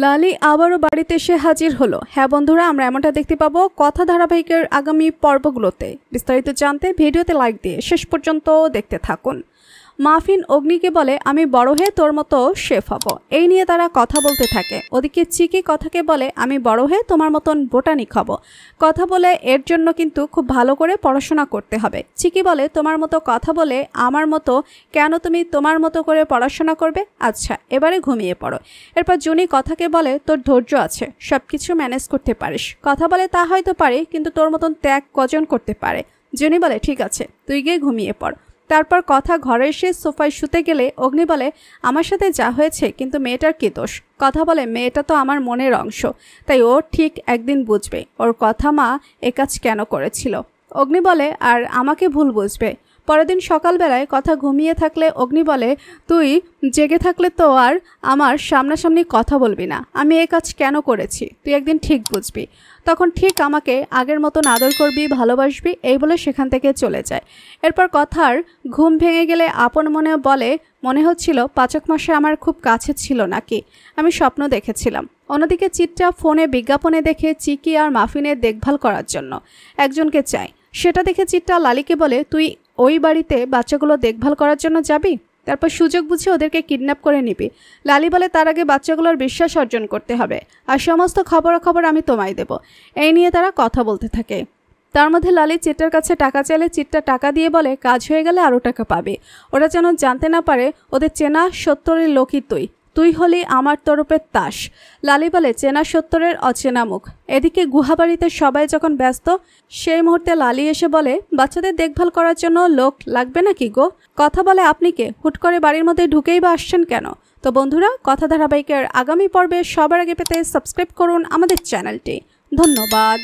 লালি আবারও বাড়িতে এসে হাজির হলো। হ্যাঁ বন্ধুরা, আমরা এমনটা দেখতে পাবো কথা ধারাবাহিকের আগামী পর্বগুলোতে। বিস্তারিত জানতে ভিডিওতে লাইক দিয়ে শেষ পর্যন্ত দেখতে থাকুন। মাফিন অগ্নিকে বলে, আমি বড় হয়ে তোর মতো শেফ হব। এই নিয়ে তারা কথা বলতে থাকে। ওদিকে চিকি কথাকে বলে, আমি বড় হয়ে তোমার মতন বোটানিক হব। কথা বলে এর জন্য কিন্তু খুব ভালো করে পড়াশোনা করতে হবে। চিকি বলে, তোমার মতো কথা বলে আমার মতো কেন তুমি তোমার মতো করে পড়াশোনা করবে? আচ্ছা, এবারে ঘুমিয়ে পড়ো। এরপর জুনি কথাকে বলে, তোর ধৈর্য আছে, সব কিছু ম্যানেজ করতে পারিস। কথা বলে, তা হয়তো পারি, কিন্তু তোর মতন ত্যাগ কজন করতে পারে? জুনি বলে, ঠিক আছে, তুই গিয়ে ঘুমিয়ে পড়। তারপর কথা ঘরে এসে সোফায় শুতে গেলে অগ্নি বলে, আমার সাথে যা হয়েছে কিন্তু মেয়েটার কি দোষ? কথা বলে, মেয়েটা তো আমার মনের অংশ, তাই ও ঠিক একদিন বুঝবে ওর কথা মা এ কাজ কেন করেছিল। অগ্নি বলে, আর আমাকে ভুল বুঝবে। পরের দিন সকালবেলায় কথা ঘুমিয়ে থাকলে অগ্নি বলে, তুই জেগে থাকলে তো আর আমার সামনাসামনি কথা বলবি না। আমি এ কাজ কেন করেছি তুই একদিন ঠিক বুঝবি, তখন ঠিক আমাকে আগের মতন আদর করবি, ভালোবাসবি, এই বলে সেখান থেকে চলে যায়। এরপর কথার ঘুম ভেঙে গেলে আপন মনে বলে, মনে হচ্ছিল পাচক মাসে আমার খুব কাছে ছিল নাকি, আমি স্বপ্ন দেখেছিলাম। অন্যদিকে চিত্রা ফোনে বিজ্ঞাপনে দেখে চিকি আর মাফিনের দেখভাল করার জন্য একজনকে চায়। সেটা দেখে চিত্রা লালিকে বলে, তুই ওই বাড়িতে বাচ্চাগুলো দেখভাল করার জন্য যাবি? তারপর সুযোগ বুঝে ওদেরকে কিডন্যাপ করে নিবি। লালি বলে, তার আগে বাচ্চাগুলোর বিশ্বাস অর্জন করতে হবে, আর সমস্ত খবরাখবর আমি তোমায় দেব। এই নিয়ে তারা কথা বলতে থাকে। তার মধ্যে লালি চিত্রার কাছে টাকা চাইলে চিত্রা টাকা দিয়ে বলে, কাজ হয়ে গেলে আরও টাকা পাবে। ওরা যেন জানতে না পারে ওদের চেনা সত্তরের লোকই তুই হলি আমার তরফের তাস। লালি বলে, চেনা সত্তরের অচেনা মুখ। এদিকে গুহাবাড়িতে সবাই যখন ব্যস্ত, সেই মুহূর্তে লালি এসে বলে, বাচ্চাদের দেখভাল করার জন্য লোক লাগবে নাকি গো? কথা বলে, আপনি কে? হুট করে বাড়ির মধ্যে ঢুকেই বা আসছেন কেন? তো বন্ধুরা, কথা ধারাবাহিকের আগামী পর্বে সবার আগে পেতে সাবস্ক্রাইব করুন আমাদের চ্যানেলটি। ধন্যবাদ।